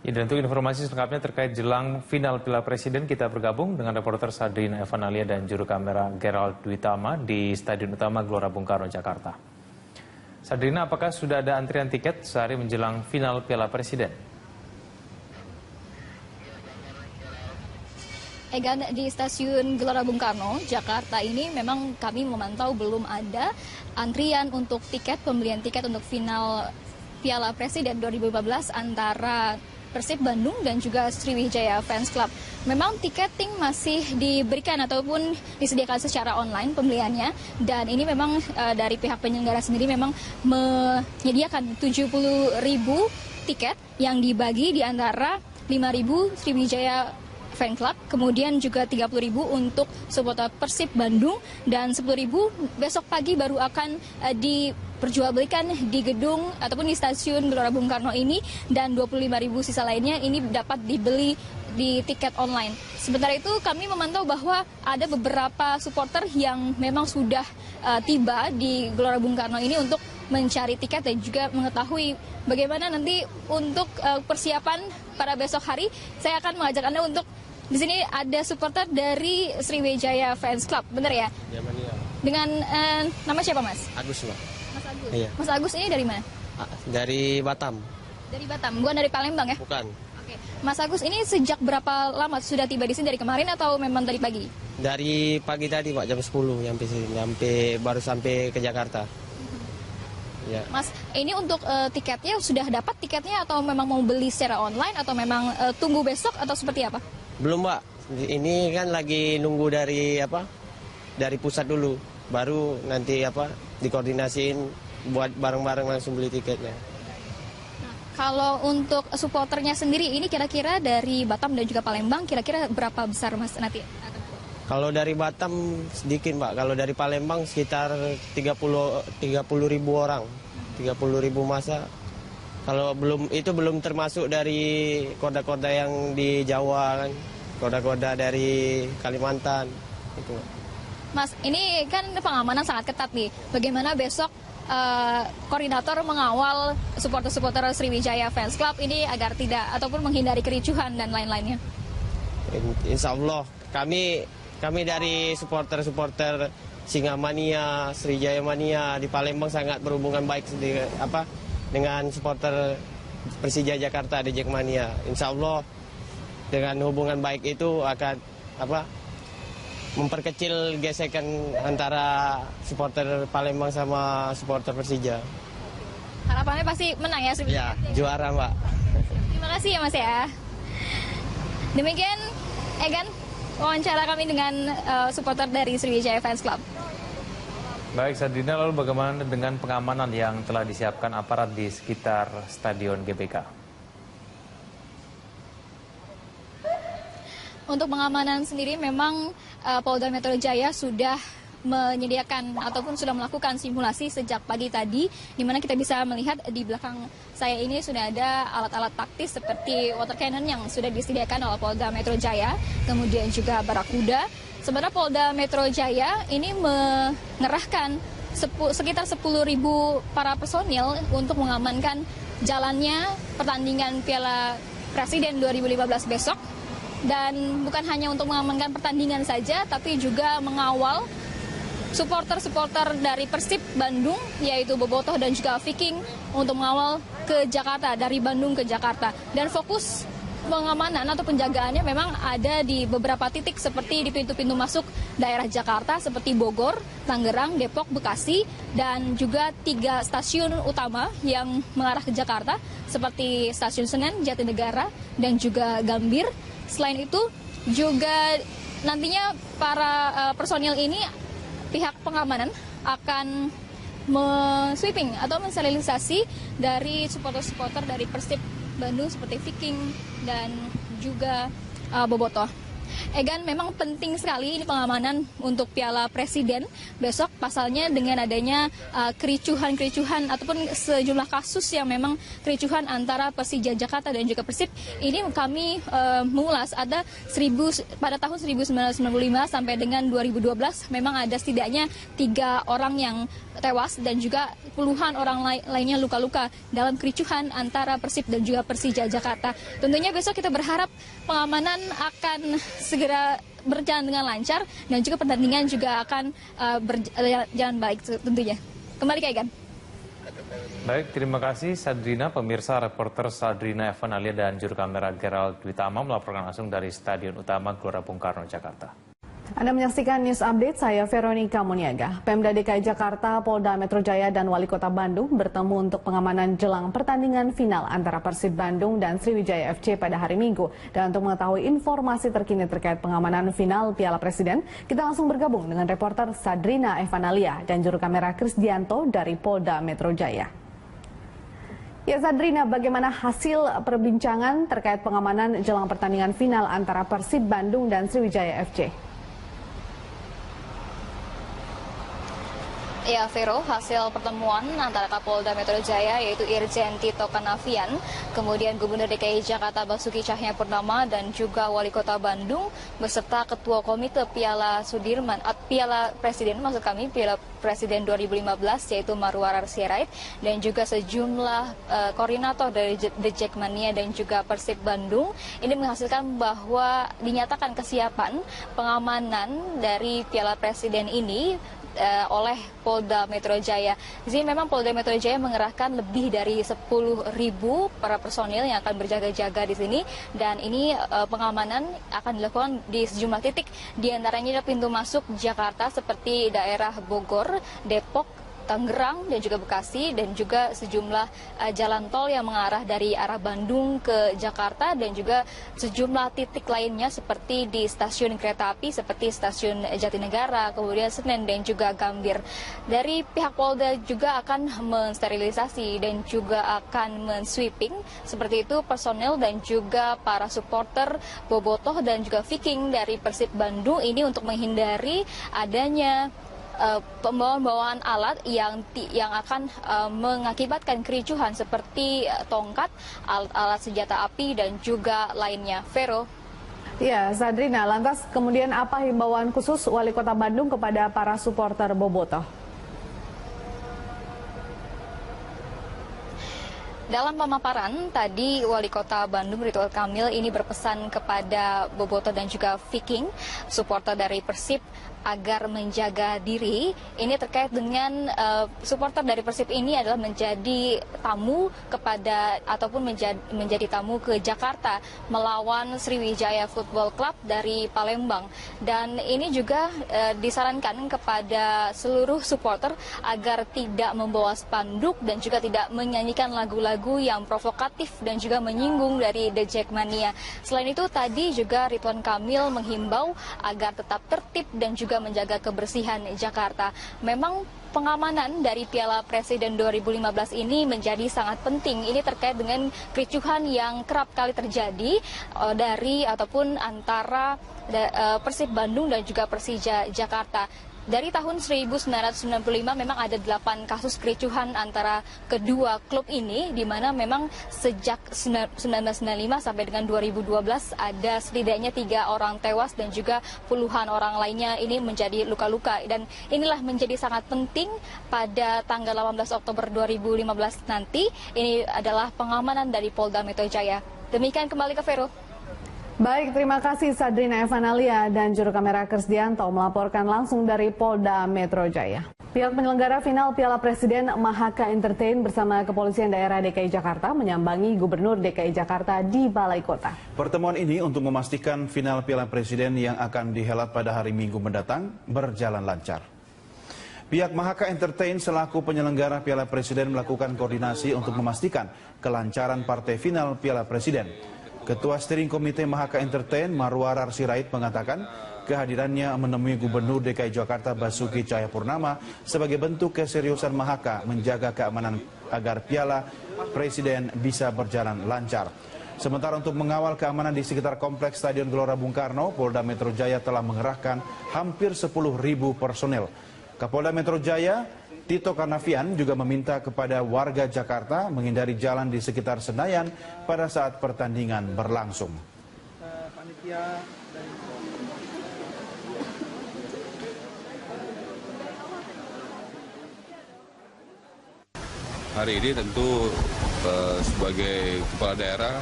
Ya, dan untuk informasi selengkapnya terkait jelang final Piala Presiden, kita bergabung dengan reporter Sadrina Evanalia dan juru kamera Gerald Dwitama di Stadion Utama Gelora Bung Karno, Jakarta. Sadrina, apakah sudah ada antrian tiket sehari menjelang final Piala Presiden? Egan, di Stasiun Gelora Bung Karno, Jakarta ini memang kami memantau belum ada antrian untuk tiket, pembelian tiket untuk final Piala Presiden 2015 antara Persib Bandung dan juga Sriwijaya Fans Club. Memang tiketing masih diberikan ataupun disediakan secara online pembeliannya, dan ini memang dari pihak penyelenggara sendiri memang menyediakan 70.000 tiket yang dibagi di antara 5.000 Sriwijaya Fan Club, kemudian juga 30.000 untuk supporter Persib Bandung, dan 10.000 besok pagi baru akan diperjualbelikan di gedung ataupun di Stasiun Gelora Bung Karno ini, dan 25.000 sisa lainnya ini dapat dibeli di tiket online. Sementara itu kami memantau bahwa ada beberapa supporter yang memang sudah tiba di Gelora Bung Karno ini untuk mencari tiket dan juga mengetahui bagaimana nanti untuk persiapan pada besok hari. Saya akan mengajak Anda untuk di sini ada supporter dari Sriwijaya Fans Club, benar ya? Ya, Mania. Dengan nama siapa, Mas? Agus, Mbak. Mas Agus. Iya. Mas Agus ini dari mana? Dari Batam. Dari Batam, bukan dari Palembang ya? Bukan. Oke. Mas Agus ini sejak berapa lama sudah tiba di sini, dari kemarin atau memang dari pagi? Dari pagi tadi, Pak, jam 10 sampai sini, baru sampai ke Jakarta. Ya. Mas, ini untuk tiketnya sudah dapat tiketnya atau memang mau beli secara online atau memang tunggu besok atau seperti apa? Belum, Mbak. Ini kan lagi nunggu dari pusat dulu, baru nanti dikoordinasiin buat bareng-bareng langsung beli tiketnya. Nah, kalau untuk supporternya sendiri ini kira-kira dari Batam dan juga Palembang kira-kira berapa besar, Mas, nanti? Kalau dari Batam sedikit, Mbak. Kalau dari Palembang sekitar 30.000 orang. 30.000 masa. Kalau belum termasuk dari kota-kota yang di Jawa kan. Kota-kota dari Kalimantan itu. Mas, ini kan pengamanan sangat ketat nih. Bagaimana besok koordinator mengawal supporter-supporter Sriwijaya Fans Club ini agar tidak ataupun menghindari kericuhan dan lain-lainnya? Insya Allah kami dari supporter Singamania, Sriwijaya Mania di Palembang sangat berhubungan baik dengan supporter Persija Jakarta di Jackmania. Insya Allah dengan hubungan baik itu akan memperkecil gesekan antara supporter Palembang sama supporter Persija. Harapannya pasti menang ya, Ya, juara, Mbak. Terima kasih ya, Mas ya. Demikian Egan, wawancara kami dengan supporter dari Sriwijaya Fans Club. Baik, Sadrina, lalu bagaimana dengan pengamanan yang telah disiapkan aparat di sekitar Stadion GBK? Untuk pengamanan sendiri memang Polda Metro Jaya sudah menyediakan ataupun sudah melakukan simulasi sejak pagi tadi, di mana kita bisa melihat di belakang saya ini sudah ada alat-alat taktis seperti water cannon yang sudah disediakan oleh Polda Metro Jaya, kemudian juga Barakuda. Sebenarnya Polda Metro Jaya ini mengerahkan sekitar 10.000 para personil untuk mengamankan jalannya pertandingan Piala Presiden 2015 besok. Dan bukan hanya untuk mengamankan pertandingan saja, tapi juga mengawal supporter-supporter dari Persib Bandung, yaitu Bobotoh dan juga Viking, untuk mengawal ke Jakarta, dari Bandung ke Jakarta. Dan fokus pengamanan atau penjagaannya memang ada di beberapa titik seperti di pintu-pintu masuk daerah Jakarta seperti Bogor, Tangerang, Depok, Bekasi, dan juga 3 stasiun utama yang mengarah ke Jakarta seperti Stasiun Senen, Jatinegara, dan juga Gambir. Selain itu juga nantinya para personil ini pihak pengamanan akan sweeping atau mensterilisasi dari supporter-supporter dari Persib Bandung seperti Viking dan juga Bobotoh. Egan, memang penting sekali ini pengamanan untuk Piala Presiden besok, pasalnya dengan adanya kericuhan-kericuhan ataupun sejumlah kasus yang memang kericuhan antara Persija Jakarta dan juga Persib. Ini kami mengulas ada pada tahun 1995 sampai dengan 2012 memang ada setidaknya 3 orang yang tewas dan juga puluhan orang lainnya luka-luka dalam kericuhan antara Persib dan juga Persija Jakarta. Tentunya besok kita berharap pengamanan akan segera berjalan dengan lancar dan juga pertandingan juga akan berjalan baik tentunya. Kembali ke Egan. Baik, terima kasih Sadrina. Pemirsa, reporter Sadrina Evanalia dan juru kamera Gerald Dwitama melaporkan langsung dari Stadion Utama Gelora Bung Karno, Jakarta. Anda menyaksikan News Update, saya Veronica Muniaga. Pemda DKI Jakarta, Polda Metro Jaya, dan Wali Kota Bandung bertemu untuk pengamanan jelang pertandingan final antara Persib Bandung dan Sriwijaya FC pada hari Minggu. Dan untuk mengetahui informasi terkini terkait pengamanan final Piala Presiden, kita langsung bergabung dengan reporter Sadrina Evanalia dan juru kamera Krisdianto dari Polda Metro Jaya. Ya Sadrina, bagaimana hasil perbincangan terkait pengamanan jelang pertandingan final antara Persib Bandung dan Sriwijaya FC? Ya, Vero, hasil pertemuan antara Kapolda Metro Jaya yaitu Irjen Tito Karnavian, kemudian Gubernur DKI Jakarta Basuki Cahayapurnama dan juga Wali Kota Bandung beserta Ketua Komite Piala Presiden Piala Presiden 2015 yaitu Marwarar Sirait dan juga sejumlah koordinator dari The Jackmania dan juga Persib Bandung. Ini menghasilkan bahwa dinyatakan kesiapan pengamanan dari Piala Presiden ini oleh Polda Metro Jaya. Jadi memang Polda Metro Jaya mengerahkan lebih dari 10.000 para personil yang akan berjaga-jaga di sini, dan ini pengamanan akan dilakukan di sejumlah titik, di antaranya pintu masuk Jakarta seperti daerah Bogor, Depok, Tangerang dan juga Bekasi, dan juga sejumlah jalan tol yang mengarah dari arah Bandung ke Jakarta, dan juga sejumlah titik lainnya seperti di stasiun kereta api seperti stasiun Jatinegara, kemudian Senen dan juga Gambir. Dari pihak Polda juga akan mensterilisasi dan juga akan mensweeping seperti itu personel dan juga para supporter bobotoh dan juga Viking dari Persib Bandung ini untuk menghindari adanya pembawaan alat yang akan mengakibatkan kericuhan seperti tongkat, alat senjata api dan juga lainnya. Vero. Ya, Sadrina, lantas kemudian apa himbauan khusus Wali Kota Bandung kepada para supporter bobotoh? Dalam pemaparan tadi, Wali Kota Bandung Ridwan Kamil ini berpesan kepada bobotoh dan juga Viking, supporter dari Persib, agar menjaga diri. Ini terkait dengan supporter dari Persib ini adalah menjadi tamu menjadi tamu ke Jakarta melawan Sriwijaya Football Club dari Palembang. Dan ini juga disarankan kepada seluruh supporter agar tidak membawa spanduk dan juga tidak menyanyikan lagu-lagu yang provokatif dan juga menyinggung dari The Jackmania. Selain itu tadi juga Ridwan Kamil menghimbau agar tetap tertib dan juga menjaga kebersihan Jakarta. Memang pengamanan dari Piala Presiden 2015 ini menjadi sangat penting. Ini terkait dengan kericuhan yang kerap kali terjadi antara Persib Bandung dan juga Persija Jakarta. Dari tahun 1995 memang ada 8 kasus kericuhan antara kedua klub ini, di mana memang sejak 1995 sampai dengan 2012 ada setidaknya 3 orang tewas dan juga puluhan orang lainnya ini menjadi luka-luka. Dan inilah menjadi sangat penting pada tanggal 18 Oktober 2015 nanti. Ini adalah pengamanan dari Polda Metro Jaya. Demikian, kembali ke Vero. Baik, terima kasih Sadrina Evanalia dan juru kamera Krisdianto melaporkan langsung dari Polda Metro Jaya. Pihak penyelenggara final Piala Presiden Mahaka Entertain bersama Kepolisian Daerah DKI Jakarta menyambangi Gubernur DKI Jakarta di Balai Kota. Pertemuan ini untuk memastikan final Piala Presiden yang akan dihelat pada hari Minggu mendatang berjalan lancar. Pihak Mahaka Entertain selaku penyelenggara Piala Presiden melakukan koordinasi untuk memastikan kelancaran partai final Piala Presiden. Ketua Steering Komite Mahaka Entertain Marwarar Sirait mengatakan kehadirannya menemui Gubernur DKI Jakarta Basuki Cahayapurnama sebagai bentuk keseriusan Mahaka menjaga keamanan agar Piala Presiden bisa berjalan lancar. Sementara untuk mengawal keamanan di sekitar kompleks Stadion Gelora Bung Karno, Polda Metro Jaya telah mengerahkan hampir 10.000 personel. Kapolda Metro Jaya, Tito Karnavian, juga meminta kepada warga Jakarta menghindari jalan di sekitar Senayan pada saat pertandingan berlangsung. Hari ini tentu sebagai kepala daerah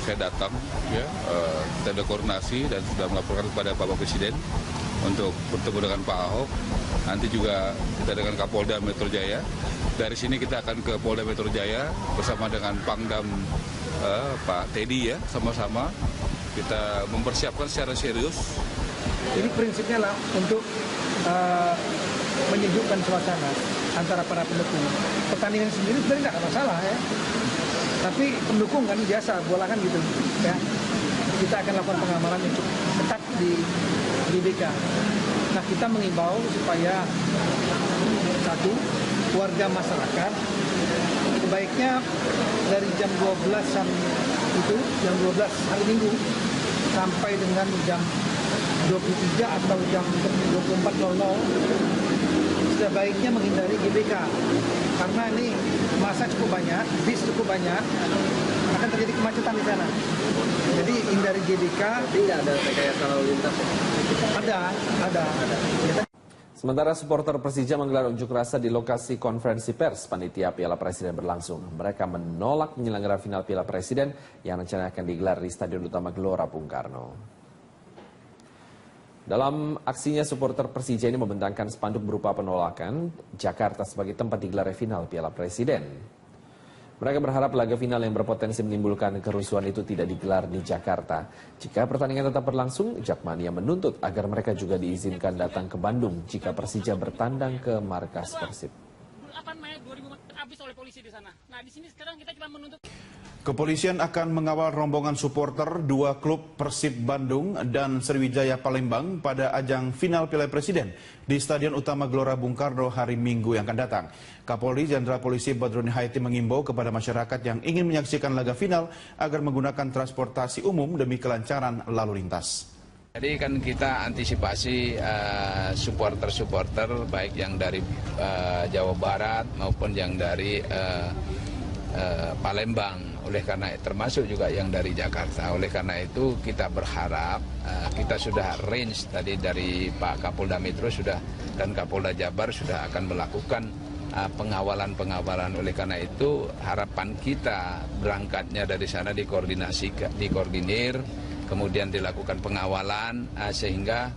saya datang, ya, kita ada koordinasi dan sudah melaporkan kepada Bapak Presiden untuk bertemu dengan Pak Ahok. Nanti juga kita dengan Kapolda Metro Jaya. Dari sini kita akan ke Polda Metro Jaya bersama dengan Pangdam Pak Teddy, ya, sama-sama kita mempersiapkan secara serius. Jadi prinsipnya lah untuk menyejukkan suasana antara para pendukung. Pertandingan sendiri sebenarnya tidak ada masalah, ya. Tapi pendukung kan biasa, bola kan gitu, ya. Kita akan lakukan pengamanan yang cukup ketat di GBK. Nah, kita mengimbau supaya satu, warga masyarakat sebaiknya dari jam 12-an itu, jam 12 hari Minggu sampai dengan jam 23 atau jam 24.00 sebaiknya menghindari GBK karena ini masa cukup banyak, bis cukup banyak, akan terjadi kemacetan di sana. Jadi hindari GBK. Tidak ada rekayasa lalu lintas. Ada. Sementara supporter Persija menggelar unjuk rasa di lokasi konferensi pers panitia Piala Presiden berlangsung. Mereka menolak penyelenggara final Piala Presiden yang rencananya akan digelar di Stadion Utama Gelora Bung Karno. Dalam aksinya, supporter Persija ini membentangkan spanduk berupa penolakan Jakarta sebagai tempat digelar final Piala Presiden. Mereka berharap laga final yang berpotensi menimbulkan kerusuhan itu tidak digelar di Jakarta. Jika pertandingan tetap berlangsung, Jakmania menuntut agar mereka juga diizinkan datang ke Bandung jika Persija bertandang ke markas Persib. 8 Mei 2004 habis oleh polisi di sana. Nah, di sini sekarang kita cuma menuntut. Kepolisian akan mengawal rombongan supporter dua klub Persib Bandung dan Sriwijaya Palembang pada ajang final Piala Presiden di Stadion Utama Gelora Bung Karno hari Minggu yang akan datang. Kapolri Jenderal Polisi Badroni Haiti mengimbau kepada masyarakat yang ingin menyaksikan laga final agar menggunakan transportasi umum demi kelancaran lalu lintas. Jadi kan kita antisipasi supporter-supporter baik yang dari Jawa Barat maupun yang dari Palembang. Oleh karena termasuk juga yang dari Jakarta. Oleh karena itu kita berharap kita sudah range tadi dari Pak Kapolda Metro sudah dan Kapolda Jabar sudah akan melakukan pengawalan. Oleh karena itu harapan kita berangkatnya dari sana dikoordinir, kemudian dilakukan pengawalan sehingga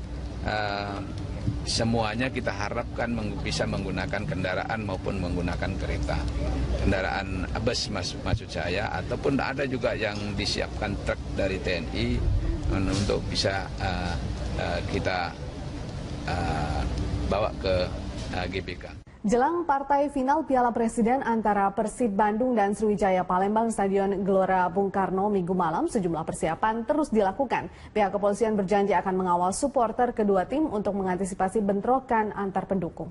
semuanya kita harapkan bisa menggunakan kendaraan maupun menggunakan kereta. Kendaraan bus maksud saya, ataupun ada juga yang disiapkan truk dari TNI untuk bisa kita bawa ke GBK. Jelang partai final Piala Presiden antara Persib Bandung dan Sriwijaya Palembang Stadion Gelora Bung Karno Minggu malam, sejumlah persiapan terus dilakukan. Pihak kepolisian berjanji akan mengawal supporter kedua tim untuk mengantisipasi bentrokan antar pendukung.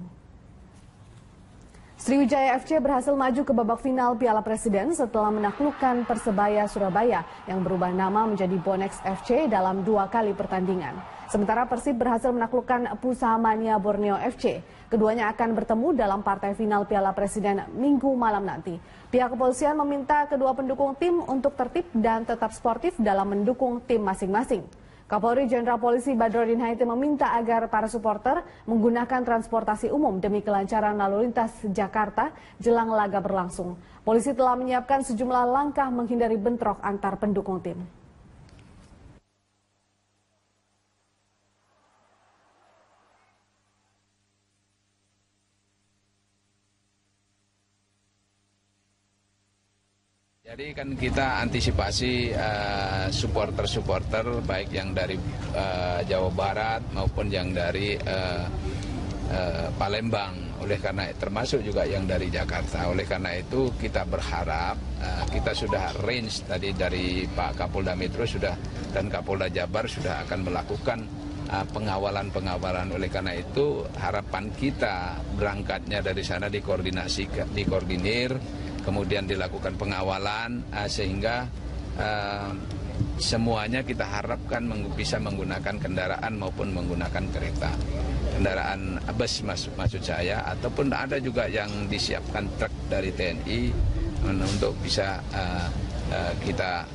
Sriwijaya FC berhasil maju ke babak final Piala Presiden setelah menaklukkan Persebaya Surabaya yang berubah nama menjadi Bonex FC dalam 2 kali pertandingan. Sementara Persib berhasil menaklukkan Pusamania Borneo FC. Keduanya akan bertemu dalam partai final Piala Presiden Minggu malam nanti. Pihak kepolisian meminta kedua pendukung tim untuk tertib dan tetap sportif dalam mendukung tim masing-masing. Kapolri Jenderal Polisi Badrodin Haiti meminta agar para supporter menggunakan transportasi umum demi kelancaran lalu lintas Jakarta jelang laga berlangsung. Polisi telah menyiapkan sejumlah langkah menghindari bentrok antar pendukung tim. Jadi kan kita antisipasi supporter-supporter baik yang dari Jawa Barat maupun yang dari Palembang. Oleh karena termasuk juga yang dari Jakarta. Oleh karena itu kita berharap kita sudah range tadi dari Pak Kapolda Metro sudah dan Kapolda Jabar sudah akan melakukan pengawalan. Oleh karena itu harapan kita berangkatnya dari sana dikoordinir, kemudian dilakukan pengawalan sehingga semuanya kita harapkan bisa menggunakan kendaraan maupun menggunakan kereta. Kendaraan bus maksud saya, ataupun ada juga yang disiapkan truk dari TNI untuk bisa kita